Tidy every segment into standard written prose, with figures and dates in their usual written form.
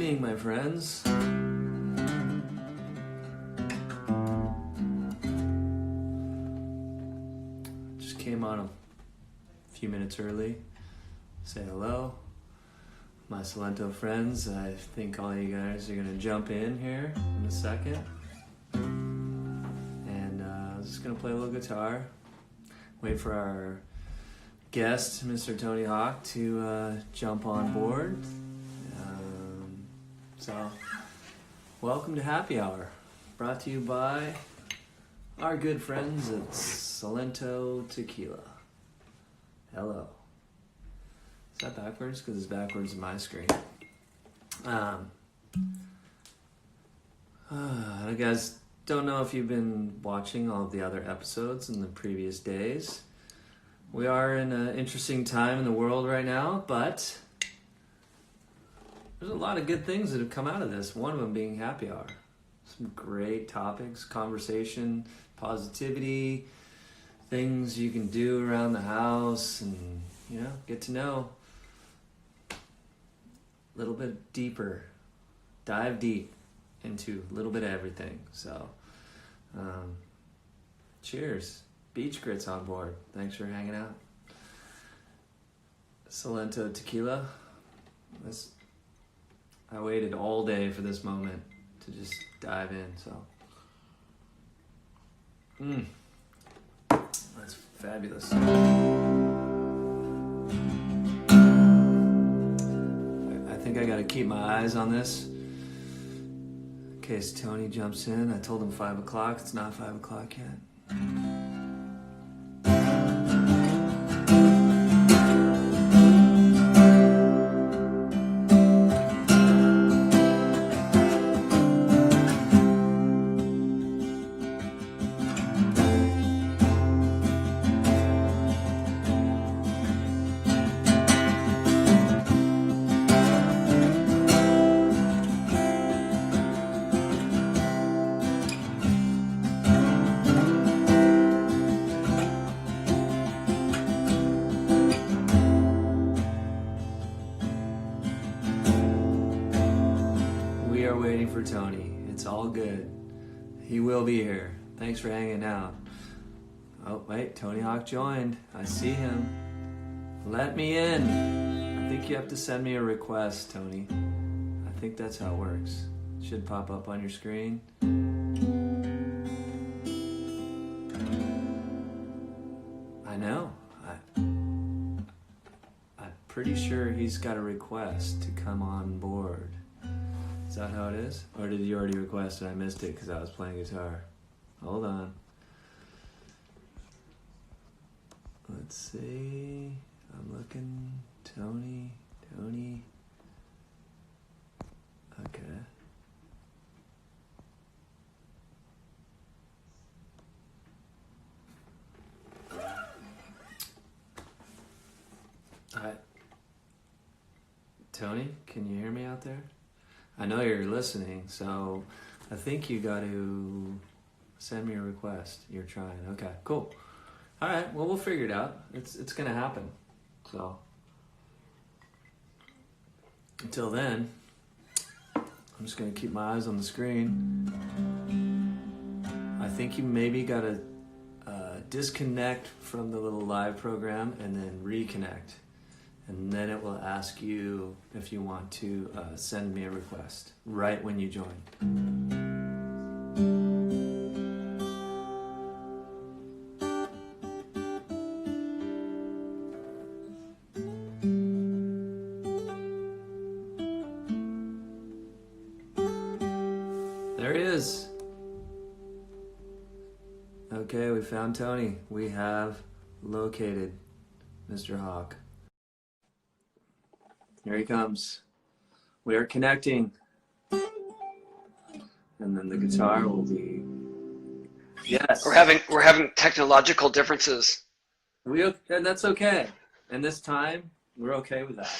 evening, my friends. Just came on a few minutes early. Say hello. My Salento friends, I think all you guys are gonna jump in here in a second. And I'm just gonna play a little guitar. Wait for our guest, Mr. Tony Hawk, to jump on board. So, welcome to Happy Hour, brought to you by our good friends at Salento Tequila. Hello. Is that backwards? Because it's backwards in my screen. I guys don't know if you've been watching all of the other episodes in the previous days. We are in an interesting time in the world right now, but there's a lot of good things that have come out of this. One of them being Happy Hour. Some great topics, conversation, positivity, things you can do around the house, and get to know a little bit deeper, dive deep into a little bit of everything. So, cheers. Beach Grits on board. Thanks for hanging out. Salento Tequila. I waited all day for this moment to just dive in, so. That's fabulous. I think I gotta keep my eyes on this in case Tony jumps in. I told him 5 o'clock. It's not 5 o'clock yet. For Tony. It's all good. He will be here. Thanks for hanging out. Oh, wait, Tony Hawk joined. I see him. Let me in. I think you have to send me a request, Tony. I think that's how it works. It should pop up on your screen. I know. I'm pretty sure he's got a request to come on board. Is that how it is? Or did you already request and I missed it because I was playing guitar? Hold on. Let's see. I'm looking. Tony. Okay. Hi. Tony, can you hear me out there? I know you're listening, so I think you got to send me a request. You're trying. Okay, cool. All right, well, we'll figure it out. It's going to happen. So until then, I'm just going to keep my eyes on the screen. I think you maybe got to disconnect from the little live program and then reconnect. And then it will ask you if you want to send me a request right when you join. There he is. Okay, we found Tony. We have located Mr. Hawk. Here he comes. We are connecting. And then the guitar will be. Yes. We're having technological differences. And that's okay. And this time, we're okay with that.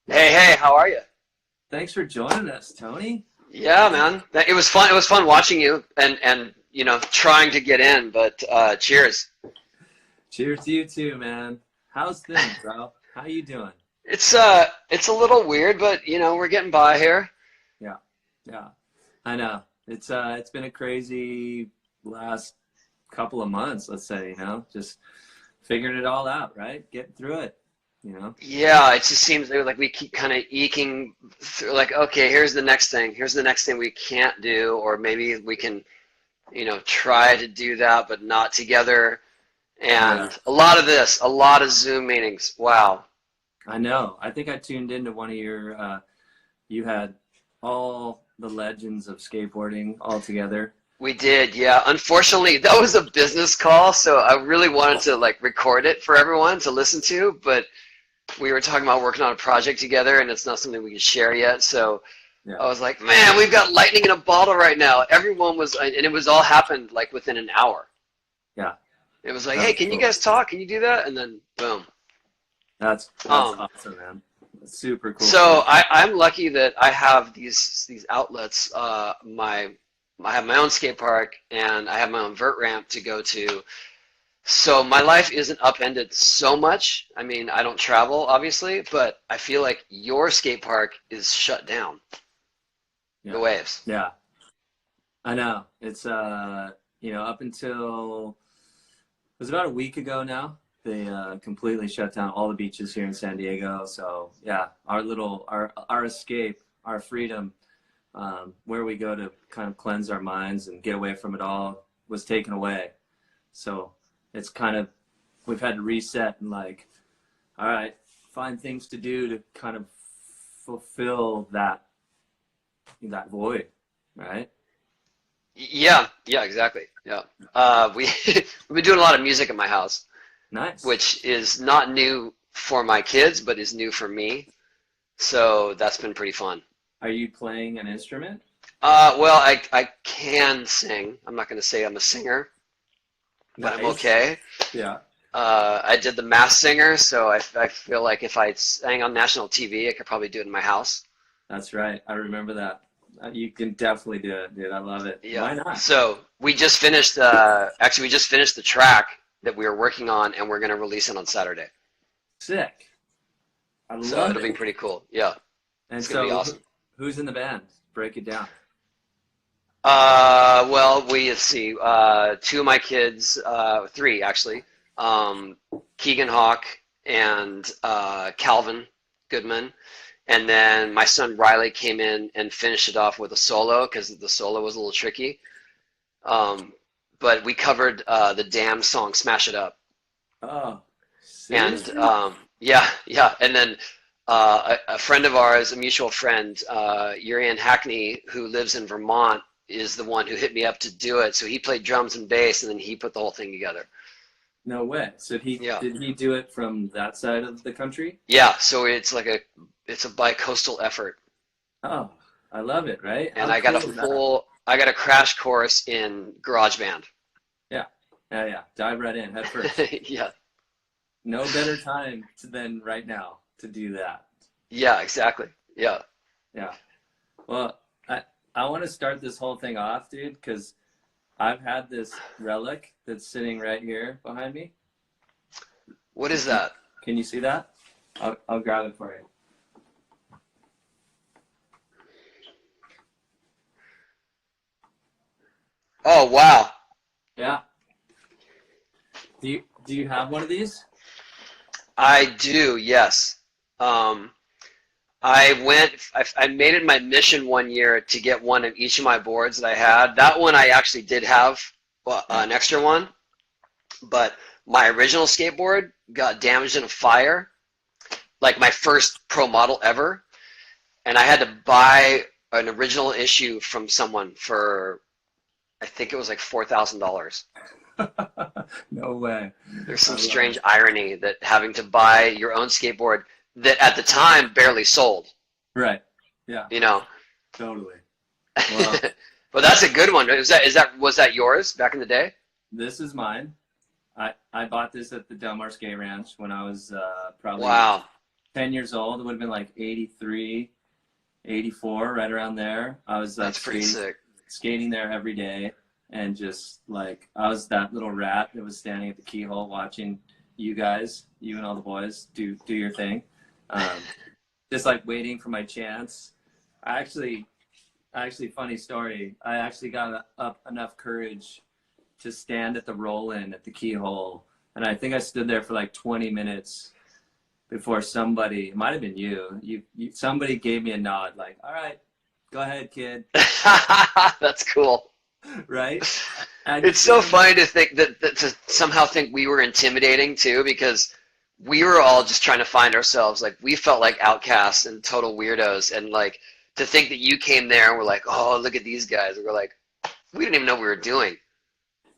Hey, how are you? Thanks for joining us, Tony. Yeah, man. It was fun. It was fun watching you and trying to get in, but cheers. Cheers to you too, man. How's things, bro? How you doing? It's a little weird, but you know, we're getting by here. Yeah, yeah, I know. It's been a crazy last couple of months, let's say, just figuring it all out, right? Getting through it. Yeah, it just seems like we keep kind of eking through, like, okay, here's the next thing. Here's the next thing we can't do, or maybe we can, try to do that, but not together. Yeah, And a lot of Zoom meetings. Wow. I know. I think I tuned into one of you had all the legends of skateboarding all together. We did, yeah. Unfortunately, that was a business call, so I really wanted to like record it for everyone to listen to, but we were talking about working on a project together, and it's not something we can share yet. So Yeah, I was like, man, we've got lightning in a bottle right now. Everyone was, and it was all happened like within an hour. yeah, It was like, that hey, was can you cool. guys talk? Can you do that? And then boom. That's Um, awesome, man. That's super cool for so you. I'm lucky that I have these outlets. I have my own skate park and I have my own vert ramp to go to. So my life isn't upended so much. I mean, I don't travel obviously, but I feel like your skate park is shut down. The Yeah, waves. yeah, I know. It's up until it was about a week ago now. They completely shut down all the beaches here in San Diego. So yeah, our escape, our freedom, where we go to kind of cleanse our minds and get away from it all was taken away. So it's kind of we've had to reset and like, all right, find things to do to kind of fulfill that void, right? Yeah, yeah, exactly. Yeah. We've been doing a lot of music in my house, Nice. which is not new for my kids, but is new for me. So that's been pretty fun. Are you playing an instrument? Well, I can sing. I'm not going to say I'm a singer, but I'm Nice. okay. Yeah, I did the Masked Singer, so I feel like if I sang on national TV, I could probably do it in my house. that's right. I remember that. You can definitely do it, dude. I love it. Yeah. Why not? So actually, we just finished the track that we were working on, and we're going to release it on Saturday. Sick. I So love it'll be it. pretty cool. Yeah, And it's going to be so, awesome. who's in the band? Break it down. Well, let's see. Two of my kids, three actually, um, Keegan Hawk and Calvin Goodman. And then my son Riley came in and finished it off with a solo because the solo was a little tricky. Um, but we covered the Damn song "Smash It Up," Oh, and seriously? yeah, yeah. And then a friend of ours, a mutual friend, Urian Hackney, who lives in Vermont, is the one who hit me up to do it. So he played drums and bass, and then he put the whole thing together. No way. So Yeah, did he do it from that side of the country? yeah. So it's a bi-coastal effort, Oh, I love it, right? and How cool is that? I got a crash course in GarageBand. Yeah. Yeah, yeah. Dive right in, head first. Yeah, No better time than right now to do that. yeah, exactly. Yeah. Yeah. Well, I want to start this whole thing off, dude, because I've had this relic that's sitting right here behind me. What is that? Can you see that? I'll grab it for you. Oh, wow. Yeah. Do you have one of these? I do. Yes. Um, I made it my mission one year to get one of each of my boards that I had. That one I actually did have Yeah. an extra one, but my original skateboard got damaged in a fire, like my first pro model ever, and I had to buy an original issue from someone for, I think it was like $4,000. No way. There's I some love strange it. irony that having to buy your own skateboard that at the time barely sold, Right. Yeah, you know. totally. Well, But that's a good one. Was that yours back in the day? this is mine. I bought this at the Del Mar Skate Ranch when I was probably Wow. 10 years old. It would have been like 83, 84, right around there. I was like That's pretty sick. skating there every day, and just like I was that little rat that was standing at the keyhole watching you guys, you and all the boys do your thing. Um, just like waiting for my chance. I actually, funny story. I actually got up enough courage to stand at the roll-in at the keyhole, and I think I stood there for like 20 minutes before somebody, it might have been somebody gave me a nod, like, "All right, go ahead, kid." That's cool. Right? I It's just so didn't. funny to think that to somehow think we were intimidating too, because we were all just trying to find ourselves. Like we felt like outcasts and total weirdos, and like to think that you came there and we're like, oh, look at these guys. And we're like, we didn't even know what we were doing.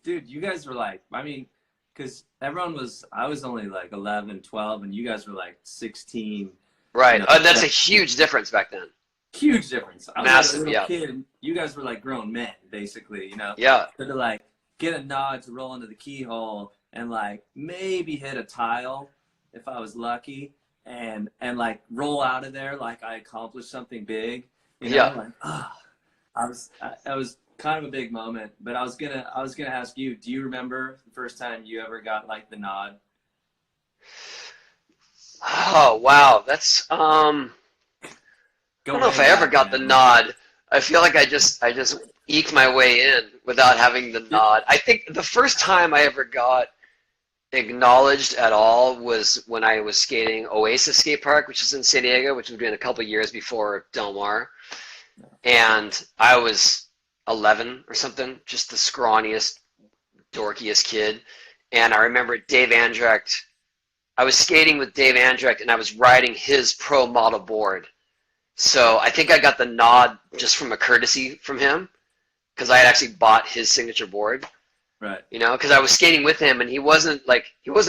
Dude, you guys were like, I mean, because I was only like 11, 12, and you guys were like 16, Right. That's a 17. huge difference back then. Huge difference. I was like a Massive. little Yeah. kid, and you guys were like grown men, basically, Yeah. So to like get a nod to roll into the keyhole and like maybe hit a tile if I was lucky, and like roll out of there like I accomplished something big, Yeah. like I was kind of a big moment. But I was gonna ask you, do you remember the first time you ever got like the nod? Oh, wow. That's I Go don't know if way I ever back, got the man. nod. I feel like I just eked my way in without having the nod. I think the first time I ever got acknowledged at all was when I was skating Oasis Skate Park, which is in San Diego, which was been a couple years before Del Mar. And I was 11 or something, just the scrawniest, dorkiest kid. And I remember Dave Andrecht. I was skating with Dave Andrecht, and I was riding his pro model board. So I think I got the nod just from a courtesy from him because I had actually bought his signature board, Right. because I was skating with him and he wasn't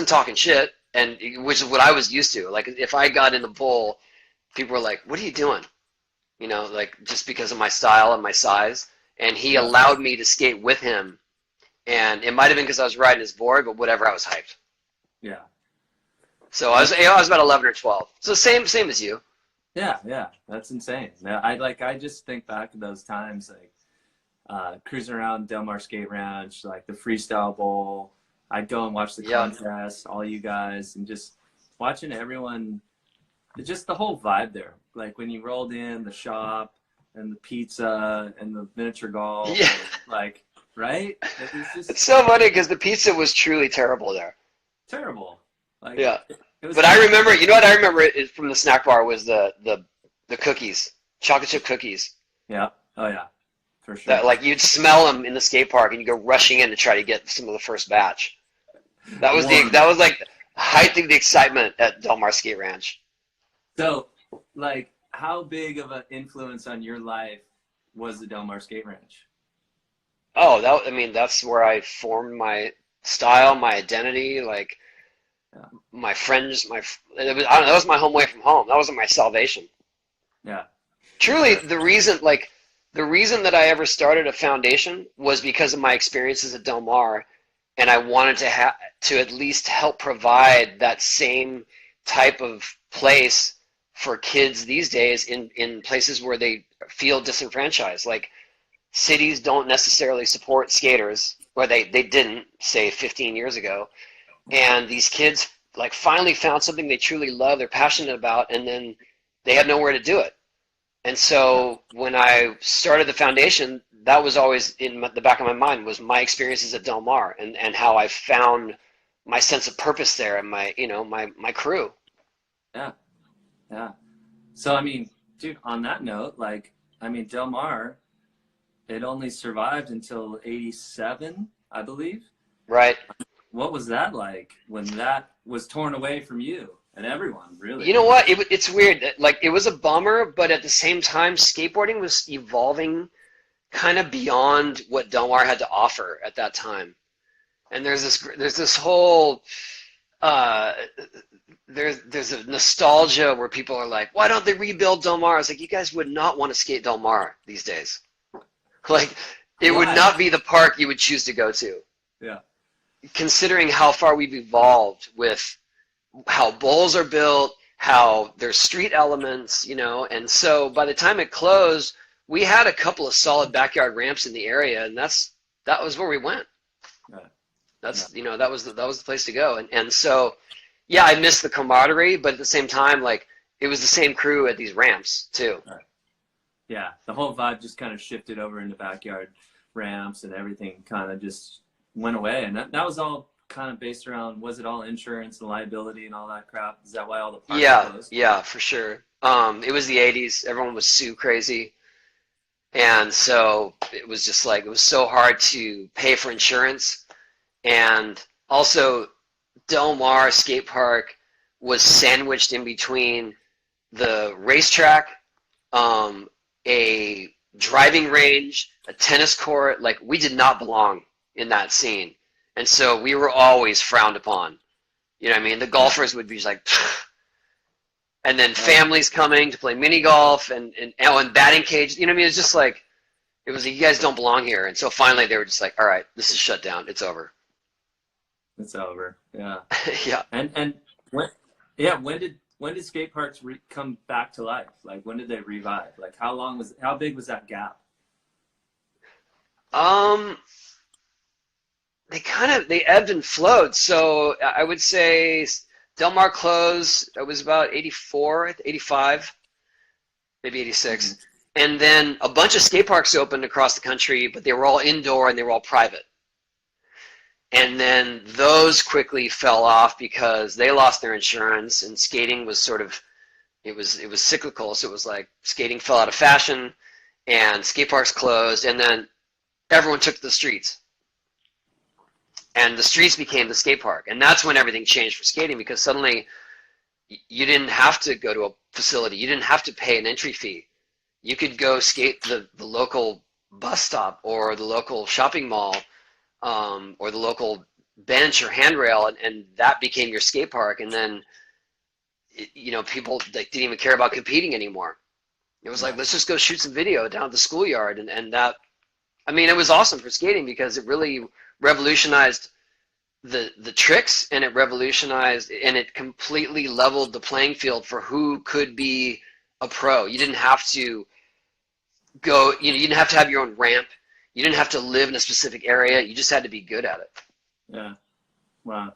talking shit, and which is what I was used to. Like if I got in the bowl, people were like, "What are you doing?" Like just because of my style and my size. And he Yeah. allowed me to skate with him, and it might have been because I was riding his board, but whatever, I was hyped. Yeah. So I was about 11 or 12. So same as you. Yeah, that's insane. Yeah, I just think back to those times, like cruising around Del Mar Skate Ranch, like the Freestyle Bowl. I'd go and watch the Yeah. contest, all you guys, and just watching everyone. Just the whole vibe there. Like when you rolled in the shop and the pizza and the miniature golf, Yeah. like right? It was just It's so funny because the pizza was truly terrible there. terrible. Like Yeah. it was But I kind of remember, what I remember from the snack bar was the cookies, chocolate chip cookies. yeah. Oh yeah, for sure. That like you'd smell them in the skate park and you go rushing in to try to get some of the first batch. One. That was like height of the excitement at Del Mar Skate Ranch. So, like, how big of an influence on your life was the Del Mar Skate Ranch? Oh, that's where I formed my style, my identity, like Yeah, my friends, I don't know, that was my home away from home. That wasn't my salvation. yeah, for Truly, sure. the reason that I ever started a foundation was because of my experiences at Del Mar, and I wanted to at least help provide that same type of place for kids these days in places where they feel disenfranchised. Like cities don't necessarily support skaters, or they didn't, say 15 years ago, and these kids like finally found something they truly love, they're passionate about, and then they had nowhere to do it. And Yeah, so when I started the foundation, that was always in the back of my mind, was my experiences at Del Mar, and how I found my sense of purpose there, and my crew. yeah, yeah. So, I mean, dude, on that note, like, I mean, Del Mar, it only survived until 87, I believe. Right. What was that like when that was torn away from you and everyone, You really? know what? It's weird. Like it was a bummer, but at the same time, skateboarding was evolving kind of beyond what Del Mar had to offer at that time. And there's this whole uh, there's a nostalgia where people are like, why don't they rebuild Del Mar? I was like, you guys would not want to skate Del Mar these days. Like it would Why? not be the park you would choose to go to, Yeah, considering how far we've evolved with how bowls are built, how there's street elements, and so by the time it closed, we had a couple of solid backyard ramps in the area, and that was where we went. yeah, yeah, That was the place to go, and so yeah, I miss the camaraderie, but at the same time, like it was the same crew at these ramps too. Right. Yeah, the whole vibe just kind of shifted over into backyard ramps, and everything kind of just went away. And that was all kind of based around, was it all insurance and liability and all that crap? Is that why all the parks were closed? Yeah, for sure. It was the 80s. Everyone was sue crazy. And so it was just like, it was so hard to pay for insurance. And also, Del Mar Skate Park was sandwiched in between the racetrack, a driving range, a tennis court. Like, we did not belong in that scene. And so we were always frowned upon. You know what I mean? The golfers would be just like, and then families coming to play mini golf and batting cage. You know what I mean? It's just like, it was, you guys don't belong here. And so finally they were just like, all right, this is shut down. It's over. It's over. Yeah. Yeah. And when did skate parks come back to life? Like, when did they revive? Like, how big was that gap? They ebbed and flowed. So I would say Del Mar closed, it was about 84, 85, maybe 86. Mm-hmm. And then a bunch of skate parks opened across the country, but they were all indoor and they were all private. And then those quickly fell off because they lost their insurance, and skating was sort of, it was cyclical. So it was like skating fell out of fashion and skate parks closed, and then everyone took to the streets. And the streets became the skate park. And that's when everything changed for skating, because suddenly you didn't have to go to a facility. You didn't have to pay an entry fee. You could go skate the local bus stop or the local shopping mall, or the local bench or handrail, and that became your skate park. And then, you know, people didn't even care about competing anymore. It was like, let's just go shoot some video down at the schoolyard. And that, I mean, it was awesome for skating because it really revolutionized the tricks, and it revolutionized, and it completely leveled the playing field for who could be a pro. You didn't have to go, you didn't have to have your own ramp. You didn't have to live in a specific area. You just had to be good at it. Yeah. Wow.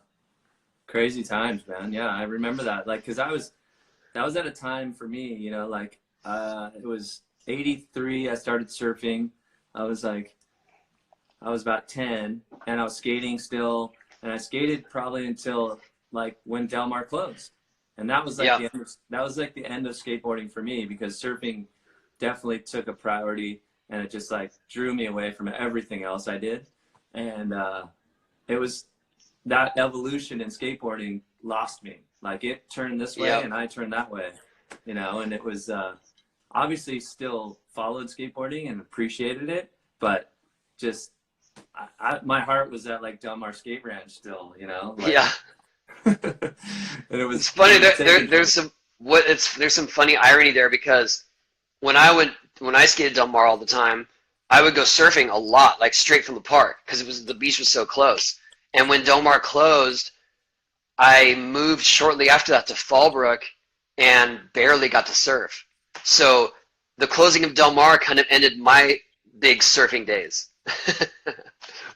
Crazy times, man. Yeah, I remember that. Like, because that was at a time for me, you know, like, it was 83. I started surfing. I was about 10, and I was skating still. And I skated probably until like when Del Mar closed. And that was like the end of skateboarding for me, because surfing definitely took a priority, and it just like drew me away from everything else I did. And it was that evolution in skateboarding lost me. Like, it turned this way and I turned that way, you know. And it was obviously still followed skateboarding and appreciated it, but just my heart was at like Del Mar Skate Ranch still, you know. Like, yeah. And it was, it's funny. There's some funny irony there, because when I skated Del Mar all the time, I would go surfing a lot, like straight from the park, because the beach was so close. And when Del Mar closed, I moved shortly after that to Fallbrook and barely got to surf. So the closing of Del Mar kind of ended my big surfing days,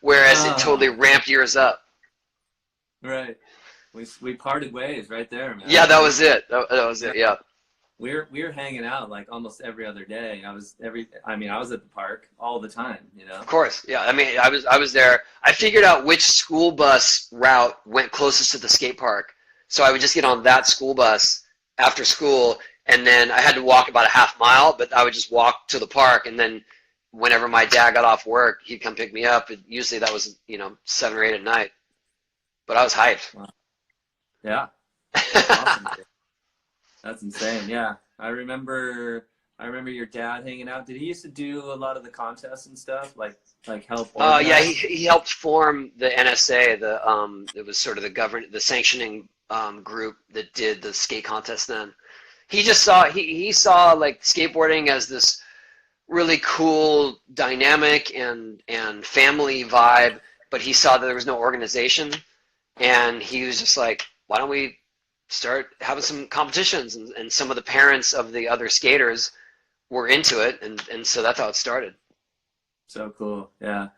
whereas it totally ramped yours up. Right. We parted ways right there, man. Yeah, that was it. That was it. Yeah. We were hanging out like almost every other day. I was at the park all the time, you know. Of course. Yeah. I mean, I was there. I figured out which school bus route went closest to the skate park. So I would just get on that school bus after school, and then I had to walk about a half mile, but I would just walk to the park, and then whenever my dad got off work, he'd come pick me up. And usually that was, 7 or 8 at night. But I was hyped. Wow. Yeah. That's awesome. That's insane. Yeah. I remember your dad hanging out. Did he used to do a lot of the contests and stuff, like help organize? Yeah, he helped form the NSA. It was sort of the sanctioning group that did the skate contest then. He just he saw like skateboarding as this really cool dynamic and family vibe, but he saw that there was no organization, and he was just like, why don't we start having some competitions? And some of the parents of the other skaters were into it, and so that's how it started. So cool. Yeah.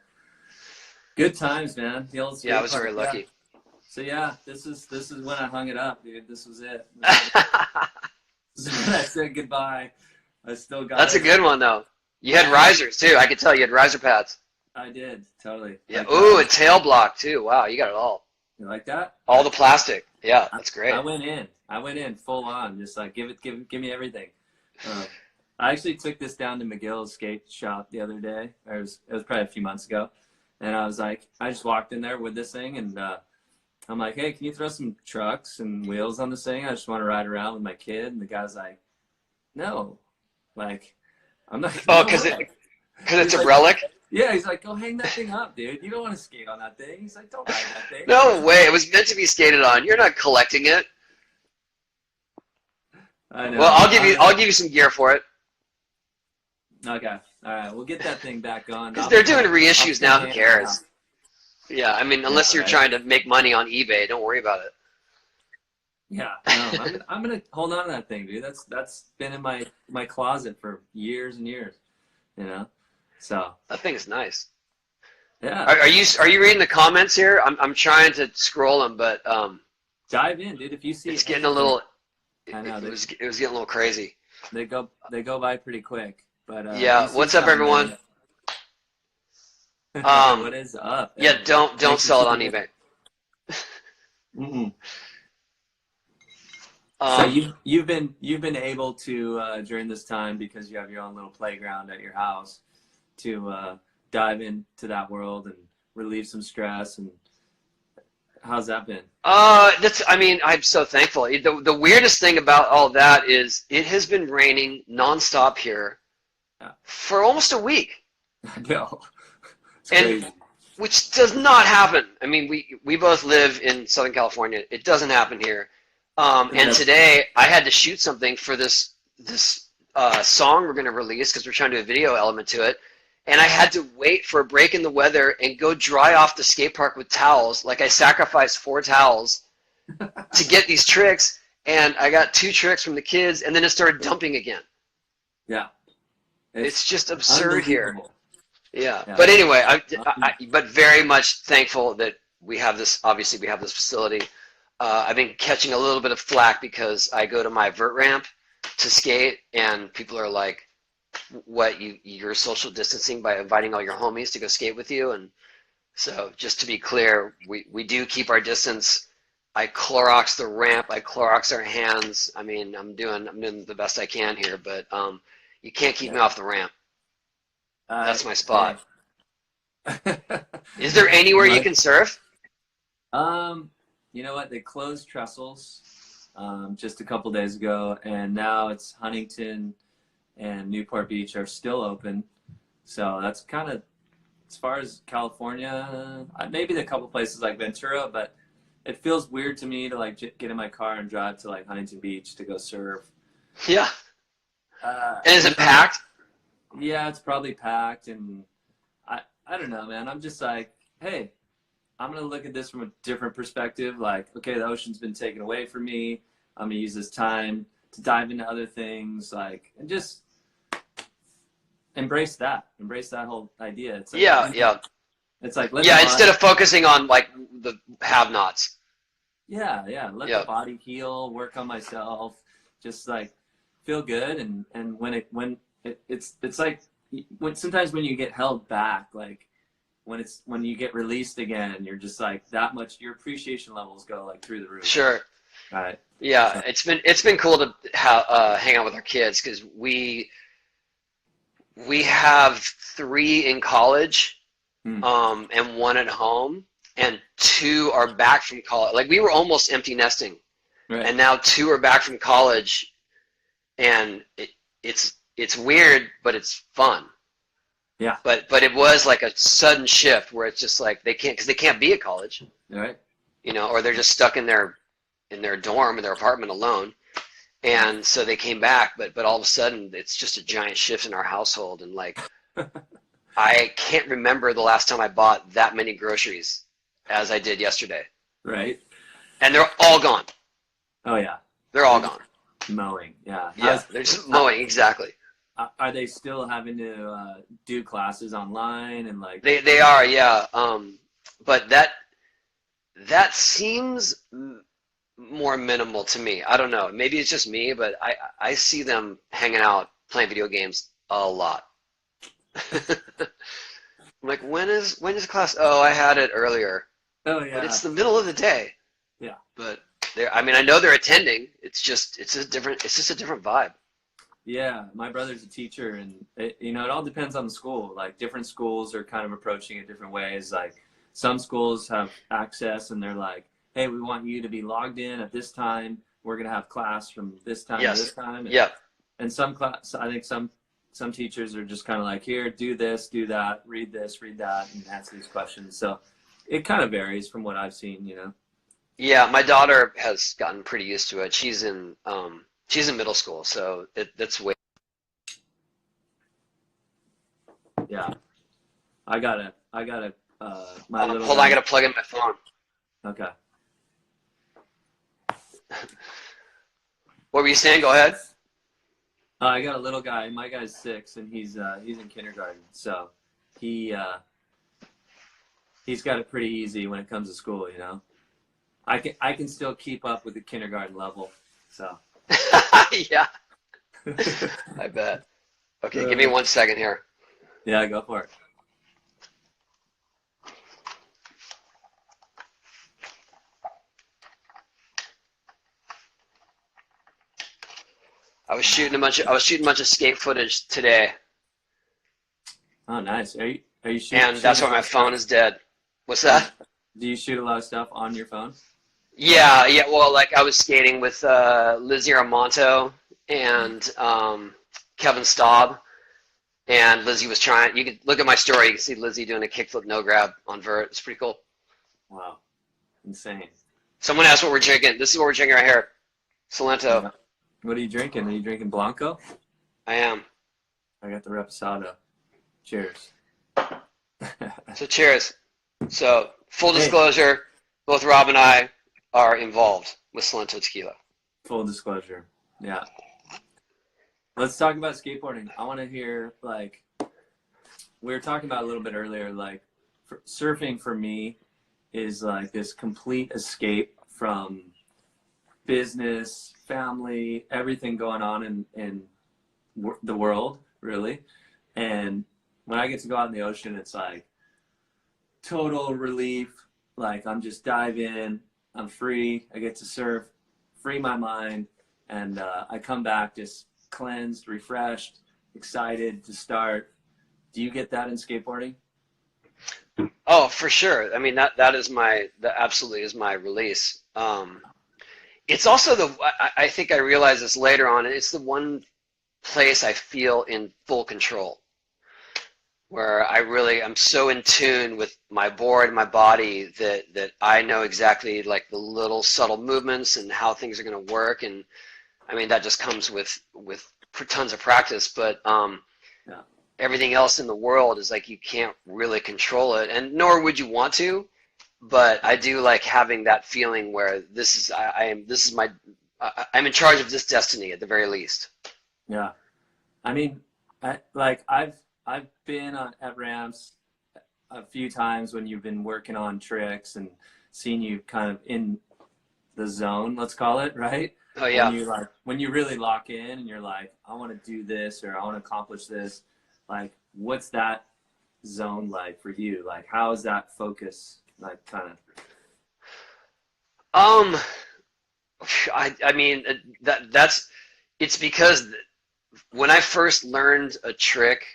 Good times, man. The old skate I was park. very lucky. Yeah. So yeah, this is when I hung it up, dude. This was it. So when I said goodbye, I still got That's a it. good one though. You had risers too. I could tell you had riser pads. I did, totally. Yeah. Like, Ooh, a tail block too. Wow, you got it all. you like that? All the plastic. Yeah, I, that's I great. went in. I went in full on, just like give me everything. Uh, I actually took this down to McGill's skate shop the other day. It was probably a few months ago, and I was like, I just walked in there with this thing, and I'm like, hey, can you throw some trucks and wheels on this thing? I just want to ride around with my kid. And the guy's like, no, like, I'm not. Oh, No because way. it's He's a like, relic. yeah, he's like, go hang that thing up, dude. You don't want to skate on that thing. He's like, don't ride that thing. No way. It was meant to be skated on. You're not collecting it. I Well, know. I'll give you some gear for it. Okay. All right. We'll get that thing back on. Because they're doing reissues now. Who Yeah. cares? Yeah, I mean, unless you're Right. trying to make money on eBay, don't worry about it. Yeah. No, I'm gonna hold on to that thing, dude. That's been in my closet for years and years. You know. So That thing is nice. yeah. Are you reading the comments here? I'm trying to scroll them, but Dive in, dude. If you see it's getting a anything, little. I know It was getting a little crazy. they go by pretty quick. But Yeah. if you see What's up, something, everyone? what is up? Yeah. Don't Thanks for sell it on tuning eBay. in. Mm-mm. So Um, you've been able to during this time, because you have your own little playground at your house, to dive into that world and relieve some stress. And how's that been? I mean, I'm so thankful. The weirdest thing about all that is it has been raining nonstop here Yeah. for almost a week, I know. It's and crazy. which does not happen. I mean, we both live in Southern California. It doesn't happen here. And today I had to shoot something for this song we're going to release because we're trying to do a video element to it. And I had to wait for a break in the weather and go dry off the skate park with towels. Like I sacrificed 4 towels to get these tricks, and I got 2 tricks from the kids, and then it started dumping again. Yeah. It's just absurd here. Yeah. Yeah. But anyway, but very much thankful that we have this. Obviously, we have this facility. I've been catching a little bit of flack because I go to my vert ramp to skate, and people are like, what, you're social distancing by inviting all your homies to go skate with you? And so just to be clear, we do keep our distance. I Clorox the ramp, I Clorox our hands. I mean, I'm doing the best I can here, but you can't keep me off the ramp. That's my spot. Is there anywhere you can surf? You know what? They closed Trestles just a couple days ago, and now it's Huntington and Newport Beach are still open. So that's kind of, as far as California, maybe a couple places like Ventura, but it feels weird to me to like get in my car and drive to like Huntington Beach to go surf. Yeah. And is it packed? Yeah, it's probably packed, and I don't know, man. I'm just like, hey, I'm gonna look at this from a different perspective. Like, okay, the ocean's been taken away from me. I'm gonna use this time to dive into other things, like, and just embrace that whole idea. It's like, Yeah. It's like, instead of focusing on like the have-nots. Yeah. Let the body heal, work on myself, just like feel good. And when it's like sometimes when you get held back, like when you get released again, you're just like that much, your appreciation levels go like through the roof. Sure. Right. Yeah, it's been cool to hang out with our kids because we have 3 in college, and 1 at home, and 2 are back from college. Like we were almost empty nesting, Right. and now 2 are back from college, and it's weird, but it's fun. Yeah. But it was like a sudden shift where it's just like they can't be at college, Right. you know, or they're just stuck in their dorm, in their apartment alone. And so they came back, but all of a sudden it's just a giant shift in our household. And like, I can't remember the last time I bought that many groceries as I did yesterday. Right. And they're all gone. Oh yeah. They're all gone. Mowing. Yeah. Yeah. They're just mowing. Exactly. Are they still having to do classes online and like? They are. Yeah. But that seems more minimal to me. I don't know. Maybe it's just me, but I see them hanging out playing video games a lot. I'm like, when is class? Oh, I had it earlier. Oh But yeah, it's the middle of the day. yeah, But I mean, I know they're attending. It's just a different vibe. yeah. My brother's a teacher, and it all depends on the school. Like different schools are kind of approaching it different ways. Like some schools have access, and they're like, "Hey, we want you to be logged in at this time. We're gonna have class from this time to this Yes. time." Yeah. And some class, I think some teachers are just kind of like, "Here, do this, do that, read this, read that, and answer these questions." So it kind of varies from what I've seen. Yeah. My daughter has gotten pretty used to it. She's in middle school, so that's way. Yeah, I gotta. My little Hold on, I guy. gotta plug in my phone. Okay. What were you saying? Go ahead. I got a little guy. My guy's 6, and he's in kindergarten. So he he's got it pretty easy when it comes to school. I can still keep up with the kindergarten level. So Yeah, I bet. Okay, give me 1 second here. yeah, go for it. I was shooting a bunch of skate footage today, Oh, nice. Are you and that's shooting why a lot my of phone stuff? is dead. What's that? Do you shoot a lot of stuff on your phone? Yeah, yeah. Well, like I was skating with Lizzie Armanto and Kevin Staub, and Lizzie was trying. You can look at my story. You can see Lizzie doing a kickflip no grab on vert. It's pretty cool. Wow, insane. Someone asked what we're drinking. This is what we're drinking right here. Salento. Yeah. What are you drinking? Are you drinking Blanco? I am. I got the Reposado. Cheers. So cheers. So full Hey, disclosure, both Rob and I are involved with Salento Tequila. full disclosure. Yeah. Let's talk about skateboarding. I want to hear, like, we were talking about a little bit earlier, like, surfing for me is like this complete escape from business, family, everything going on in the world, really. And when I get to go out in the ocean, it's like total relief. Like I'm just dive in, I'm free, I get to surf, free my mind, and I come back just cleansed, refreshed, excited to start. Do you get that in skateboarding? Oh, for sure. I mean that absolutely is my release. It's also I think I realized this later on. It's the one place I feel in full control, where I'm so in tune with my board, my body that I know exactly like the little subtle movements and how things are going to work. And I mean that just comes with tons of practice. But Yeah. everything else in the world is like you can't really control it, and nor would you want to. But I do like having that feeling where I'm in charge of this destiny at the very least. Yeah. I mean, I've been at ramps a few times when you've been working on tricks and seen you kind of in the zone, let's call it, right? Oh yeah. When you really lock in and you're like, I want to do this or I want to accomplish this. Like, what's that zone like for you? Like, how is that focus like kind of? Um, I mean that's it's because when I first learned a trick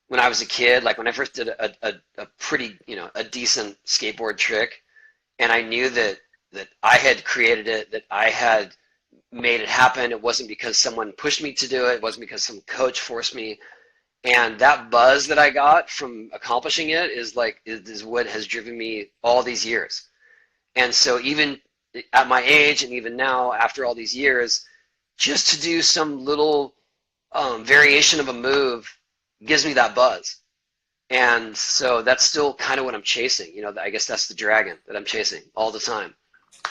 when I was a kid, like when I first did a pretty, a decent skateboard trick, and I knew that I had created it, that I had made it happen. It wasn't because someone pushed me to do it. It wasn't because some coach forced me. And that buzz that I got from accomplishing it is what has driven me all these years. And so even at my age and even now after all these years, just to do some little variation of a move gives me that buzz. And so that's still kind of what I'm chasing. I guess that's the dragon that I'm chasing all the time.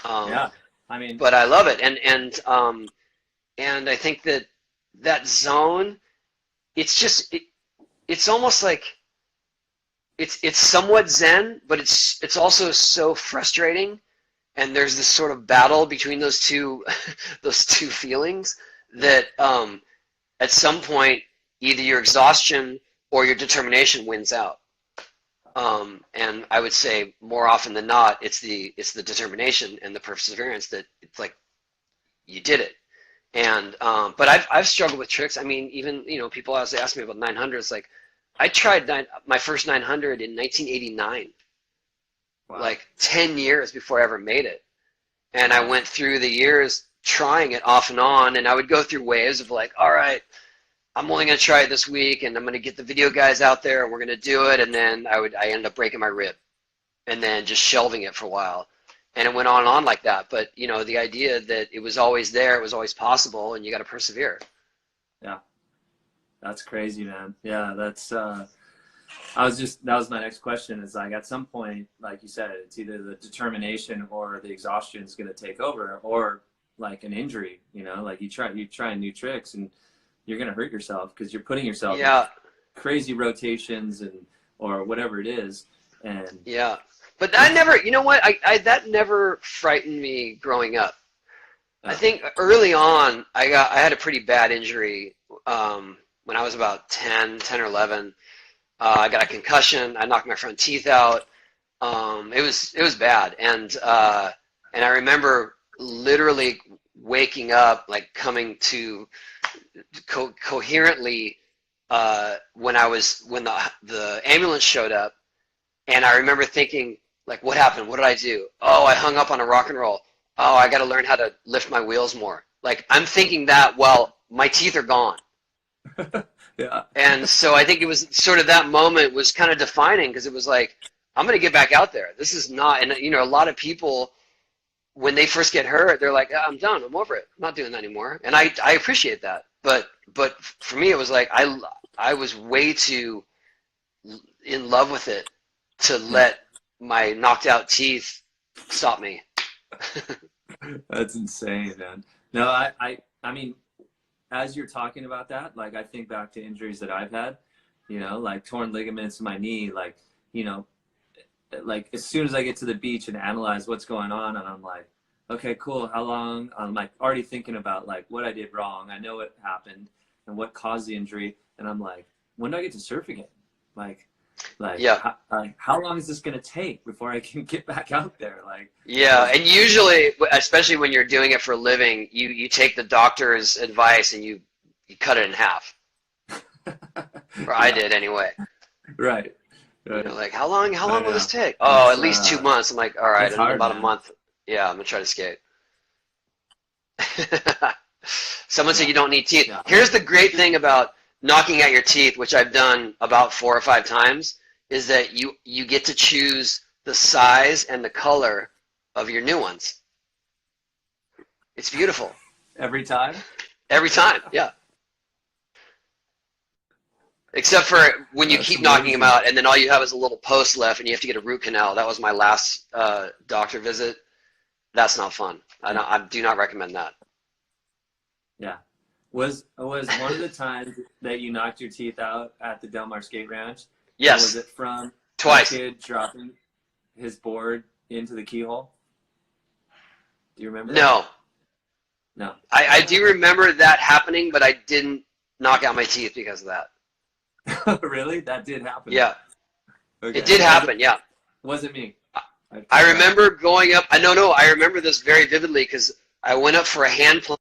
Yeah. I mean, But I love it. And I think that zone, it's almost like it's somewhat zen, but it's also so frustrating and there's this sort of battle between those two those two feelings that at some point either your exhaustion or your determination wins out. And I would say more often than not, it's the determination and the perseverance that it's like you did it. And but I've struggled with tricks. I mean, even people always ask me about 900s. Like I tried my first 900 in 1989, Wow. like 10 years before I ever made it. And I went through the years trying it off and on, and I would go through waves of like, all right, I'm only going to try it this week, and I'm going to get the video guys out there, and we're going to do it. And then I ended up breaking my rib, and then just shelving it for a while. And it went on and on like that. But, the idea that it was always there, it was always possible, and you got to persevere. Yeah. That's crazy, man. Yeah, that was my next question, is like at some point, like you said, it's either the determination or the exhaustion is going to take over, or like an injury, like you try new tricks and you're going to hurt yourself because you're putting yourself in crazy rotations or whatever it is. And yeah, but I never, I that never frightened me growing up. I think early on I had a pretty bad injury when I was about 10 or 11. I got a concussion. I knocked my front teeth out. It was bad, and I remember literally waking up, like coming to coherently when the ambulance showed up, and I remember thinking, like, what happened? What did I do? Oh, I hung up on a rock and roll. Oh, I got to learn how to lift my wheels more. Like, I'm thinking that while my teeth are gone. Yeah. And so I think it was sort of that moment was kind of defining, because it was like, I'm going to get back out there. This is not, and a lot of people, when they first get hurt, they're like, I'm done. I'm over it. I'm not doing that anymore. And I appreciate that. But for me, it was like, I was way too in love with it to let my knocked out teeth stop me. That's insane, man. No, I mean, as you're talking about that, like I think back to injuries that I've had, like torn ligaments in my knee, like, like as soon as I get to the beach and analyze what's going on, and I'm like, okay, cool. How long? I'm like already thinking about like what I did wrong. I know what happened and what caused the injury. And I'm like, when do I get to surf again? Yeah. How long is this going to take before I can get back out there? Like, yeah. And usually, especially when you're doing it for a living, you take the doctor's advice and you cut it in half. Or I did anyway. Right. Like, how long will this take? Oh, at least 2 months. I'm like, all right, in about a month. Yeah, I'm gonna try to skate. Someone said you don't need teeth. Yeah. Here's the great thing about knocking out your teeth, which I've done about 4 or 5 times, is that you get to choose the size and the color of your new ones. It's beautiful. Every time? Every time, yeah. Except for when you keep knocking them out, and then all you have is a little post left, and you have to get a root canal. That was my last doctor visit. That's not fun. I do not recommend that. Yeah. Was one of the times that you knocked your teeth out at the Del Mar Skate Ranch? Yes. Was it from Twice. a kid dropping his board into the keyhole? Do you remember No. that? No. I do remember that happening, but I didn't knock out my teeth because of that. Really? That did happen? Yeah. Okay. It did happen, yeah. Wasn't me. I remember going up. I remember this very vividly because I went up for a hand plank,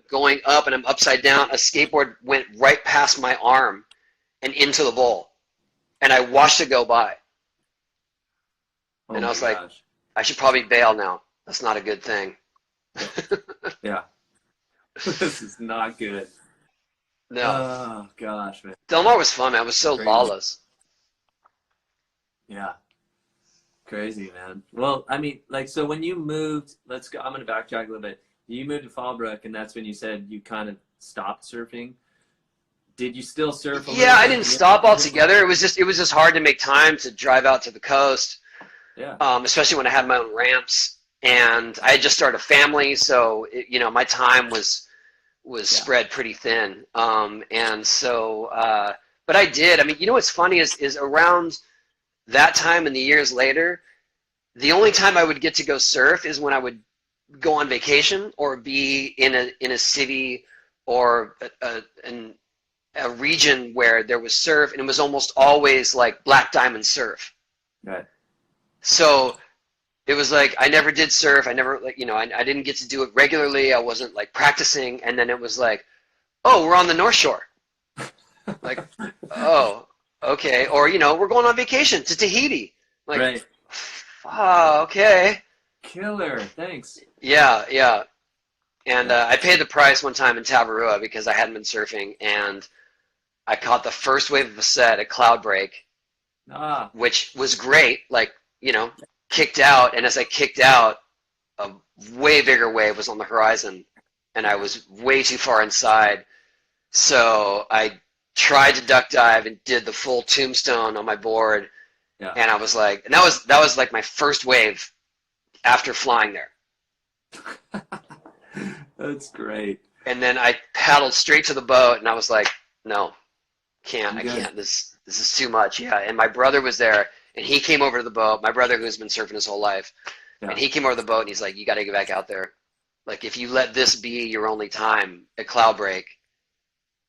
going up, and I'm upside down. A skateboard went right past my arm and into the bowl, and I watched it go by. And I was like, I should probably bail now. That's not a good thing. Yeah. This is not good. No. Oh, gosh, man. Del Mar was fun, man. It was so lawless. Yeah. Crazy, man. Well, I mean, like, so when you moved, let's go, I'm going to backtrack a little bit. You moved to Fallbrook, and that's when you said you kind of stopped surfing. Did you still surf? Yeah, I didn't stop altogether. It was just hard to make time to drive out to the coast. Yeah. Especially when I had my own ramps, and I had just started a family, so my time was spread pretty thin. And so, but I did. I mean, what's funny is around that time and the years later, the only time I would get to go surf is when I would go on vacation or be in a city or a region where there was surf, and it was almost always like black diamond surf. Right. So it was like I never did surf. I never like I didn't get to do it regularly. I wasn't like practicing, and then it was like, oh, we're on the North Shore. Like, oh, okay. Or we're going on vacation to Tahiti. Like, Right. oh, okay. Killer. Thanks. Yeah, yeah. And Yeah. I paid the price one time in Tavarua because I hadn't been surfing, and I caught the first wave of a set at Cloud Break, Ah. which was great. Like, kicked out, and as I kicked out, a way bigger wave was on the horizon, and I was way too far inside. So I tried to duck dive and did the full tombstone on my board, Yeah. and I was like, and that was like my first wave after flying there. That's great. And then I paddled straight to the boat, and I was like, no, You I guys. can't. This is too much. Yeah. And my brother was there, and he came over to the boat. My brother, who's been surfing his whole life, Yeah. and he came over to the boat, and he's like, you got to get back out there. Like, if you let this be your only time at Cloud Break,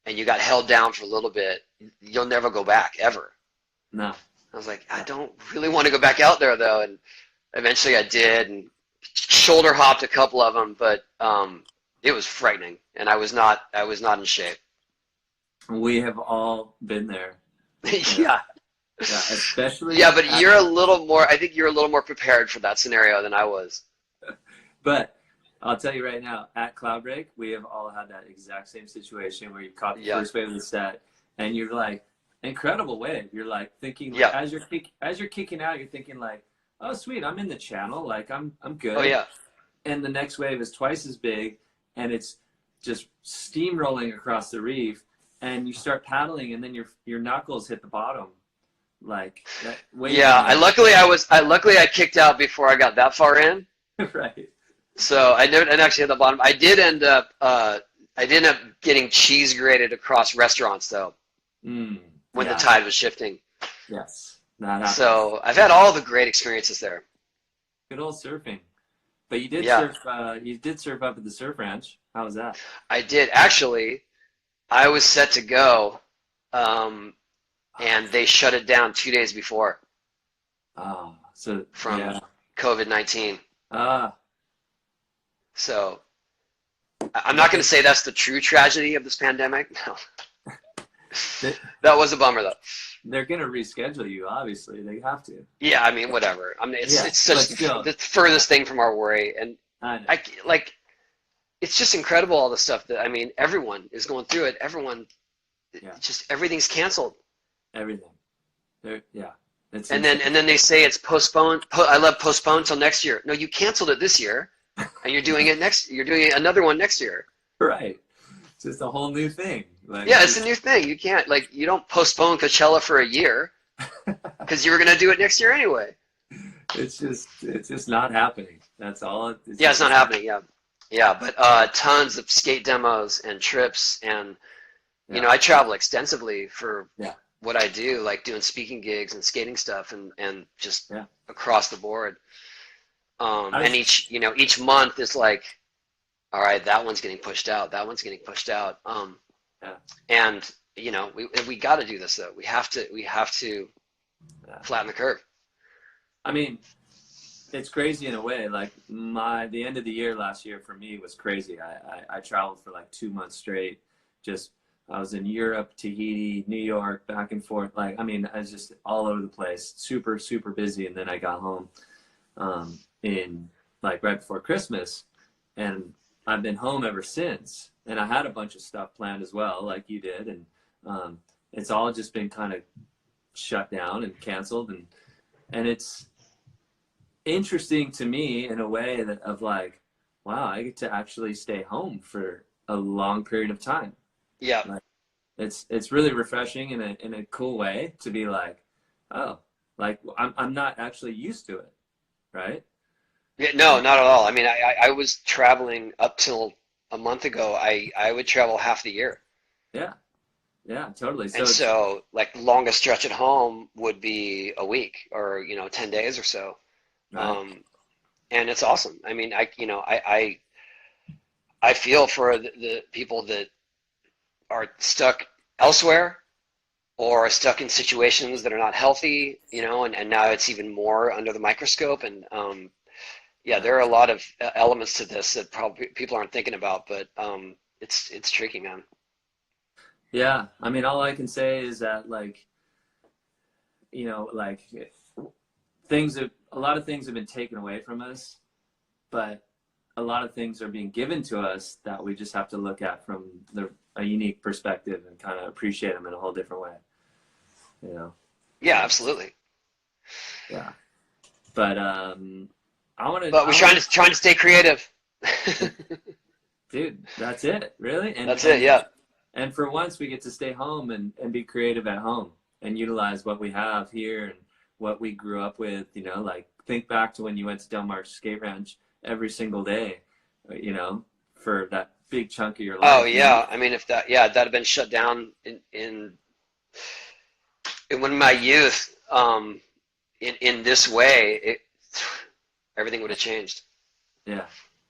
and you got held down for a little bit, you'll never go back ever. No. I was like, I don't really want to go back out there though, and eventually I did, and shoulder hopped a couple of them, but it was frightening, and I was not in shape. We have all been there. Yeah. Yeah. Especially. Yeah, but you're a little more. I think you're a little more prepared for that scenario than I was. But I'll tell you right now, at Cloudbreak, we have all had that exact same situation where you caught the Yeah. first wave of the set, and you're like, incredible wave. You're like thinking, like, Yeah. as you're kicking out, you're thinking like, oh sweet, I'm in the channel, like I'm good. Oh yeah. And the next wave is twice as big, and it's just steamrolling across the reef, and you start paddling, and then your knuckles hit the bottom, like that wave. Yeah. Luckily I kicked out before I got that far in. Right. So I didn't actually hit the bottom. I did end up getting cheese grated across restaurants though Mm, when yeah. the tide was shifting. Yes. That happens. So I've had all the great experiences there. Good old surfing. But you did Yeah. surf. You did surf up at the surf ranch. How was that? I did actually. I was set to go, and they shut it down 2 days before Oh, so from yeah. COVID-19. Ah, So I'm not going to say that's the true tragedy of this pandemic. No, they, that was a bummer though. they're gonna reschedule you. Obviously, they have to. Yeah, I mean, whatever. I mean, it's Yeah, it's but such still. the furthest thing from our worry, and I know. it's just incredible all the stuff that everyone is going through it. Everyone, Yeah. just everything's canceled, Everything. Yeah. It's and insane. then they say it's postponed. I love postponed till next year. No, you canceled it this year, and you're doing it next. You're doing another one next year. Right. It's just a whole new thing. Like, Yeah, it's a new thing. You can't you don't postpone Coachella for a year because you were gonna do it next year anyway. it's just not happening. That's all. Yeah, it's not happening. Yeah, yeah, but tons of skate demos and trips, and Yeah. I travel extensively for Yeah. what I do, like doing speaking gigs and skating stuff, and just Yeah. across the board. I And was- each month is like, all right, that one's getting pushed out. That one's getting pushed out. Yeah. And we got to do this though. We have to Yeah. flatten the curve. I mean, it's crazy in a way. Like the end of the year last year for me was crazy. I traveled for like 2 months straight. I was in Europe, Tahiti, New York, back and forth. Like, I mean, I was just all over the place, super, super busy. And then I got home in like right before Christmas, and I've been home ever since. And I had a bunch of stuff planned as well, like you did. And it's all just been kind of shut down and canceled. And it's interesting to me in a way of like, wow, I get to actually stay home for a long period of time. Yeah. Like, it's really refreshing in a cool way to be like, oh, like I'm not actually used to it, right? Yeah, no, not at all. I mean, I was traveling up till a month ago. I would travel half the year. Yeah, yeah, totally. And so like longest stretch at home would be a week or 10 days or so. Right. And it's awesome. I mean, I feel for the people that are stuck elsewhere or are stuck in situations that are not healthy, and now it's even more under the microscope. And yeah, Yeah. there are a lot of elements to this that probably people aren't thinking about, but it's tricky, man. Yeah. I mean, all I can say is that, like, like a lot of things have been taken away from us, but a lot of things are being given to us that we just have to look at from a unique perspective and kind of appreciate them in a whole different way, you know? Yeah, So, absolutely. yeah. But But we're trying to stay creative. dude, that's it, really. That's it. Yeah. And for once, we get to stay home and be creative at home and utilize what we have here and what we grew up with. Like, think back to when you went to Del Mar Skate Ranch every single day, for that big chunk of your Oh life. yeah. I mean, if that had been shut down in when my youth, in this way, everything would have changed. Yeah,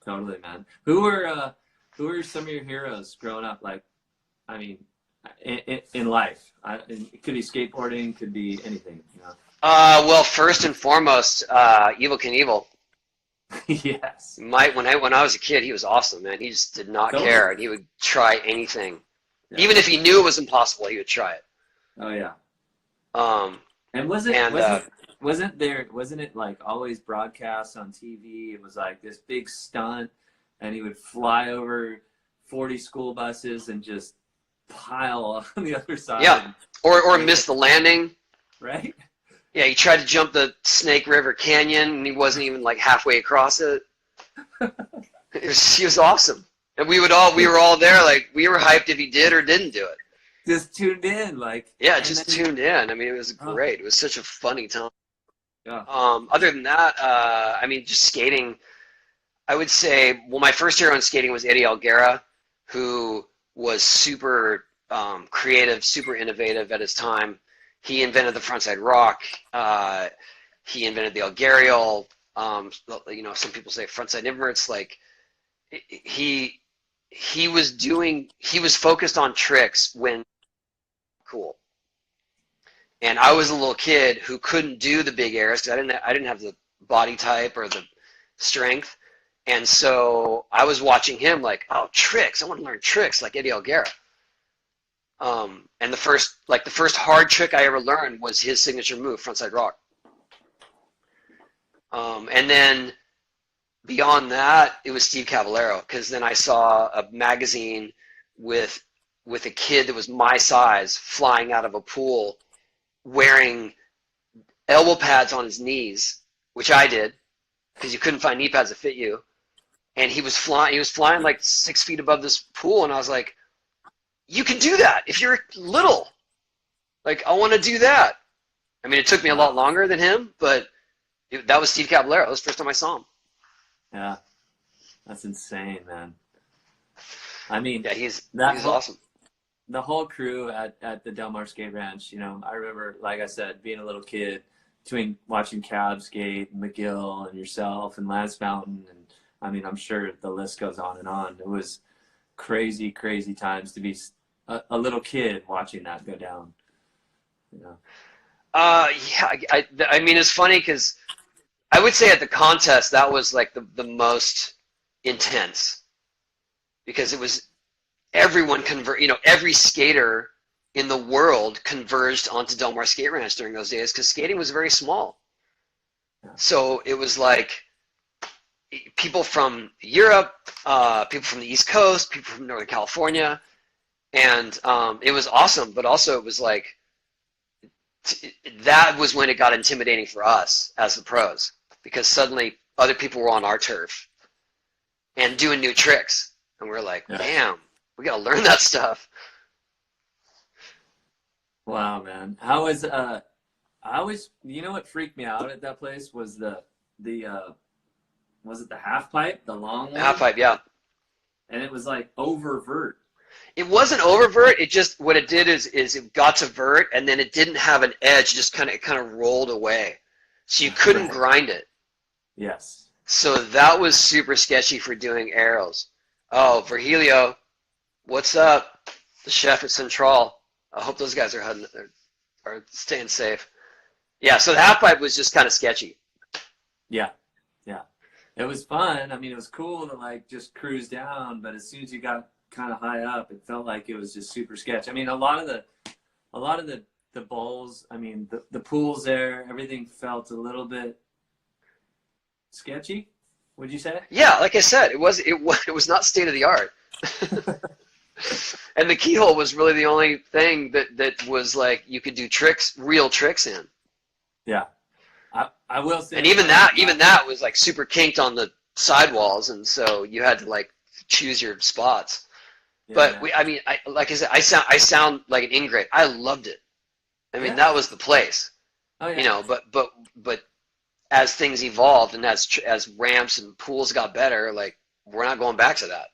totally, man. Who were some of your heroes growing up? Like, I mean, in life, it could be skateboarding, could be anything. Well, first and foremost, Evil Knievel. Yes, When I was a kid, he was awesome, man. He just did not totally. care, and he would try anything, Yeah. even if he knew it was impossible. He would try it. Oh yeah. Um, And and wasn't it like always broadcast on TV? It was like this big stunt, and he would fly over 40 school buses and just pile on the other side. yeah, or And, miss the landing. right? Yeah, he tried to jump the Snake River Canyon, and he wasn't even like halfway across it. He was awesome, and we were all there, like we were hyped if he did or didn't do it. Just tuned in, like. Yeah, And just then, tuned in. I mean, it was oh, great. It was such a funny time. yeah. Other than that, I mean, just skating. I would say, well, my first hero in skating was Eddie Alguera, who was super creative, super innovative at his time. He invented the frontside rock. He invented the Algarial. Some people say frontside inverts. Like he was focused on tricks when cool. And I was a little kid who couldn't do the big airs because I didn't have the body type or the strength. And so I was watching him like, oh, tricks. I want to learn tricks like Eddie Alguera. And the first hard trick I ever learned was his signature move, frontside rock. And then beyond that, it was Steve Cavallero, because then I saw a magazine with a kid that was my size flying out of a pool wearing elbow pads on his knees, which I did because you couldn't find knee pads that fit you. And he was flying like 6 feet above this pool, and I was like, you can do that if you're little. Like, I want to do that. I mean, it took me a lot longer than him, but that was Steve Caballero. That was the first time I saw him. Yeah, that's insane, man. I mean, Yeah, he's that awesome. The whole crew at the Del Mar Skate Ranch, I remember, like I said, being a little kid, between watching Cab skate, and McGill, and yourself, and Lance Mountain, and I mean, I'm sure the list goes on and on. It was crazy, crazy times to be a little kid watching that go down. Yeah, I mean, it's funny because I would say at the contest that was like the most intense, because it was everyone every skater in the world converged onto Del Mar Skate Ranch during those days because skating was very small. So it was like people from Europe, people from the East Coast, people from Northern California, and it was awesome. But also it was like that was when it got intimidating for us as the pros, because suddenly other people were on our turf and doing new tricks, and we're like, damn, we gotta learn that stuff. Wow, man. What freaked me out at that place was the was it the half pipe, the long one? Half pipe, yeah. And it was like over vert. It wasn't over vert. It just, what it did is it got to vert, and then it didn't have an edge. Just kind of rolled away, so you couldn't grind it. Yes. So that was super sketchy for doing aerials. Oh, Virgilio, what's up? The chef at Central. I hope those guys are staying safe. Yeah, so the half pipe was just kind of sketchy. Yeah. Yeah. It was fun. I mean, it was cool to like just cruise down, but as soon as you got kind of high up, it felt like it was just super sketch. I mean, a lot of the bowls, I mean, the pools there, everything felt a little bit sketchy. Would you say? Yeah, like I said, it was not state of the art. And the keyhole was really the only thing that was like you could do tricks, real tricks in. Yeah. I will say, And even that was like super kinked on the sidewalls, and so you had to like choose your spots. yeah, But man. I mean, like I said, I sound like an ingrate. I loved it. I mean, Yeah. that was the place, Oh you yeah. know. But as things evolved and as ramps and pools got better, like we're not going back to that.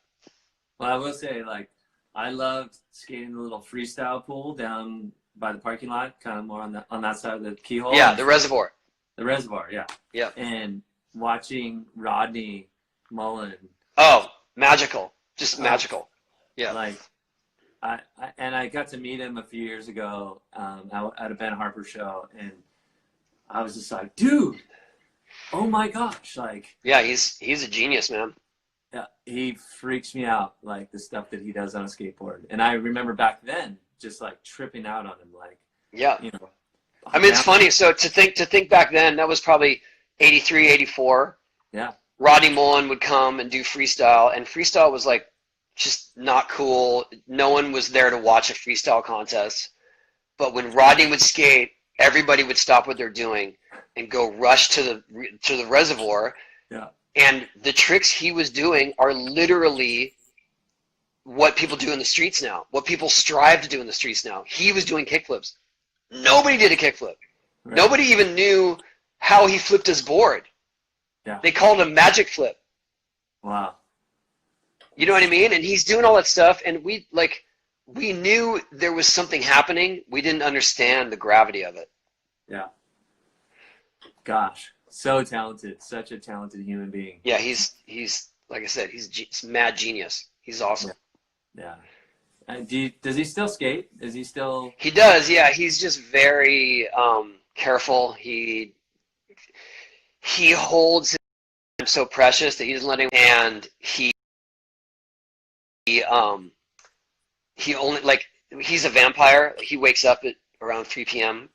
Well, I will say, like, I loved skating the little freestyle pool down by the parking lot, kind of more on that side of the keyhole Yeah, and the reservoir. the reservoir. Yeah. Yeah. And watching Rodney Mullen, Oh, magical. Just oh, magical. Yeah. like I got to meet him a few years ago at a Ben Harper show, and I was just like, dude, oh my gosh, like, Yeah, he's a genius, man. yeah, he freaks me out, like the stuff that he does on a skateboard. And I remember back then just like tripping out on him, like, Yeah. you know, I mean, it's down, funny. So to think back then, that was probably 83, 84. yeah, Rodney Mullen would come and do freestyle, and freestyle was like just not cool. No one was there to watch a freestyle contest. But when Rodney would skate, everybody would stop what they're doing and go rush to the reservoir. yeah, And the tricks he was doing are literally what people do in the streets now, what people strive to do in the streets now. He was doing kickflips. Nobody did a kickflip. right, Nobody even knew how he flipped his board. yeah, They called him magic flip. wow, You know what I mean? And he's doing all that stuff, and we knew there was something happening. We didn't understand the gravity of it. yeah, gosh, so talented, such a talented human being. Yeah, he's like I said, he's mad genius. He's awesome. Yeah, yeah. And does he still skate? Is he still? He does, yeah. He's just very careful. He holds him so precious that he doesn't let him. And he um he only like he's a vampire. He wakes up at around 3 p.m.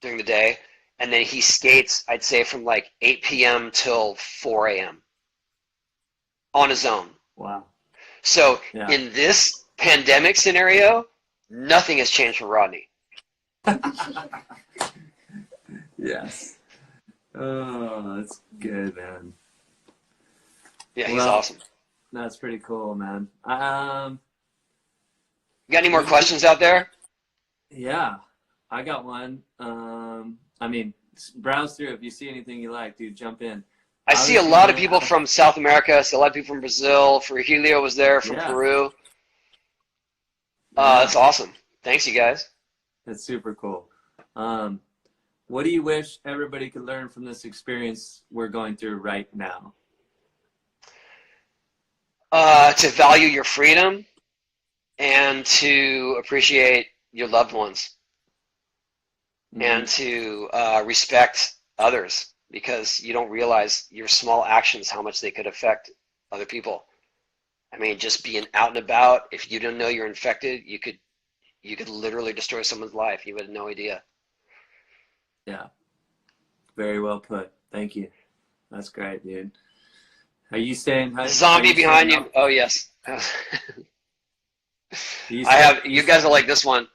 during the day, and then he skates. I'd say from like 8 p.m. till 4 a.m. on his own. Wow. So Yeah. in this pandemic scenario, nothing has changed for Rodney. Yes. Oh, that's good, man. Yeah, he's Well, awesome. that's pretty cool, man. You got any more questions out there? Yeah, I got one. I mean, browse through. If you see anything you like, dude, jump in. I I see a was lot of gonna, people from South America. I see a lot of people from Brazil. Virgilio was there from yeah, Peru. yeah, That's awesome. Thanks, you guys. that's super cool. What do you wish everybody could learn from this experience we're going through right now? To value your freedom and to appreciate your loved ones Hmm. and to respect others because you don't realize your small actions, how much they could affect other people. I mean, just being out and about, if you don't know you're infected, you could literally destroy someone's life. You had no idea. Yeah, very well put. Thank you. That's great, dude. Are you staying? Are Zombie you staying behind you. up? Oh, yes. Do you I stay? have, you guys will like this one.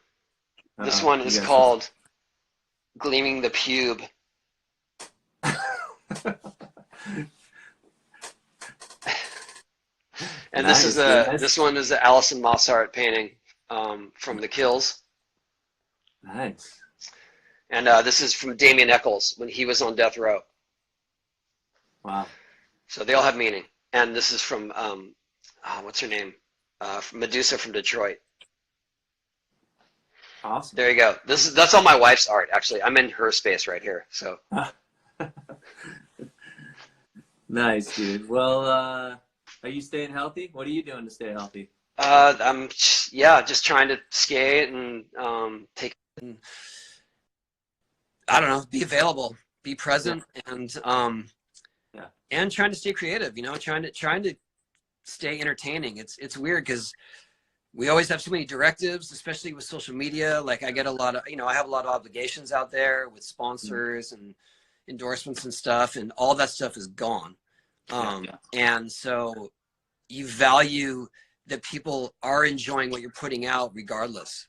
This one You is guys. called Gleaming the Pube. And Nice, dude. this one is an Alison Mossart painting from The Kills. Nice. And this is from Damien Eccles when he was on death row. Wow. So they all have meaning. And this is from, what's her name? From Medusa from Detroit. Awesome. There you go. That's all my wife's art, actually. I'm in her space right here. So Nice, dude. Well, are you staying healthy? What are you doing to stay healthy? I'm yeah, just trying to skate and take. I don't know, be available, be Yeah, present, yeah, and trying to stay creative. You know, trying to stay entertaining. It's weird because we always have so many directives, especially with social media. Like I get a lot of, I have a lot of obligations out there with mm, sponsors and endorsements and stuff, and all that stuff is gone. yeah, And so you value that people are enjoying what you're putting out regardless.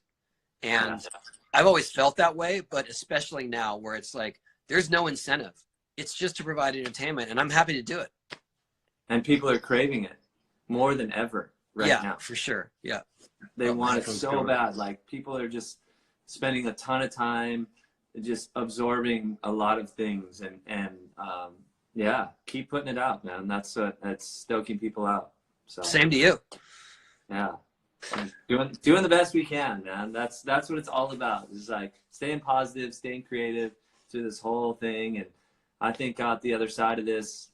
yeah. And I've always felt that way, but especially now where it's like there's no incentive. It's just to provide entertainment, and I'm happy to do it. And people are craving it more than ever right Yeah, now. for sure. Yeah. They Oh, my want it headphones are so going. bad. Like people are just spending a ton of time just absorbing a lot of things and yeah, keep putting it out, man. That's stoking people out. So Same to you. yeah. Doing the best we can, man. That's what it's all about. It's like staying positive, staying creative through this whole thing. And I think out the other side of this,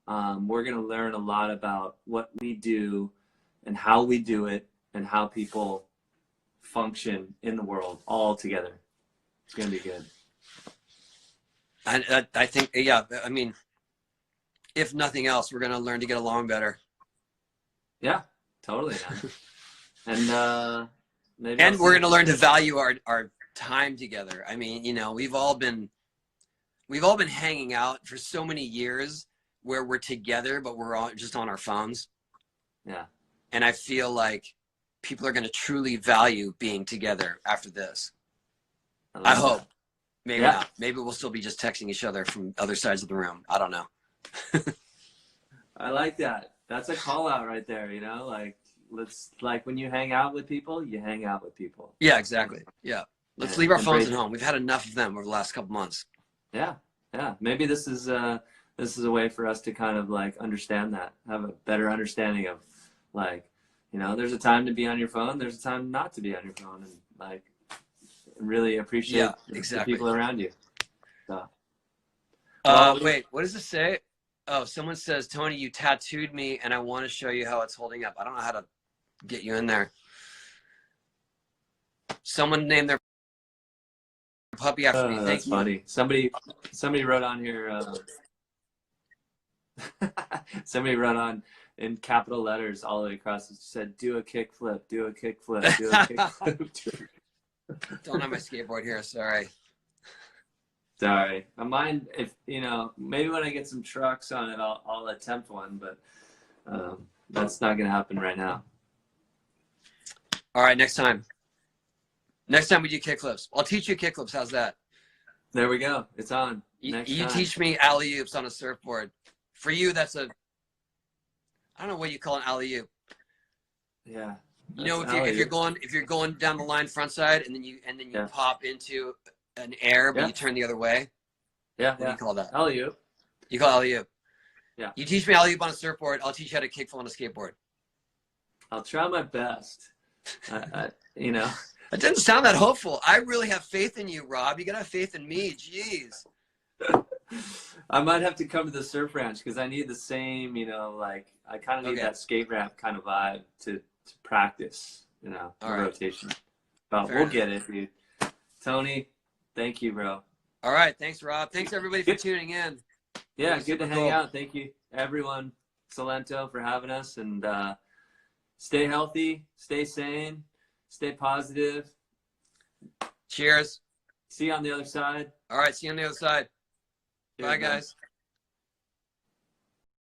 we're gonna learn a lot about what we do and how we do it and how people function in the world all together. It's gonna be good. I think, yeah, I mean, if nothing else, we're going to learn to get along better. Yeah, totally, man. And maybe I'll And see we're you. going to learn to value our time together. I mean, we've all been hanging out for so many years where we're together, but we're all just on our phones. Yeah, And I feel like people are going to truly value being together after this. I I like hope. that. Maybe Yeah, not. Maybe we'll still be just texting each other from other sides of the room. I don't know. I like that. That's a call out right there. Like let's like when you hang out with people, you hang out with people. Yeah, exactly. Yeah. Let's And leave our phones embrace. at home. We've had enough of them over the last couple months. Yeah, yeah. Maybe this is a way for us to kind of like understand that, have a better understanding of like, there's a time to be on your phone, there's a time not to be on your phone, and like really appreciate Yeah, the exactly. people around you. So, well, Wait, what does it say? Oh, someone says, Tony, you tattooed me and I want to show you how it's holding up. I don't know how to get you in there. Someone named their puppy after me. Thank that's you. funny. Somebody wrote on here. Somebody wrote on in capital letters all the way across. It said, "Do a kickflip, do a kickflip, do a kickflip." Don't have my skateboard here. Sorry. Sorry, I mind if maybe when I get some trucks on it, I'll attempt one, but that's not gonna happen right now. All right, next time. Next time we do kickflips. I'll teach you kickflips. How's that? There we go. It's on. You Next time. teach me alley-oops on a surfboard. For you, that's I don't know what you call an alley-oop. Yeah. If you're going down the line front side and then you Yeah. pop into an air but Yeah. you turn the other way. Yeah. What do you call that? Alley-oop. You call alley-oop. Yeah. You teach me alley-oop on a surfboard. I'll teach you how to kickflip on a skateboard. I'll try my best. It didn't sound that hopeful. I really have faith in you, Rob. You gotta have faith in me. Jeez. I might have to come to the surf ranch because I need the same, like I kind of need Okay. that skate ramp kind of vibe to practice, All the right. rotation. But Fair we'll enough. get it, dude. Tony, thank you, bro. All right. Thanks, Rob. Thanks everybody for tuning in. Yeah, was good to super hang cool. out. Thank you, everyone. Salento for having us, and stay healthy, stay sane, stay positive. Cheers. See you on the other side. All right. See you on the other side. Cheers, Bye, man. guys.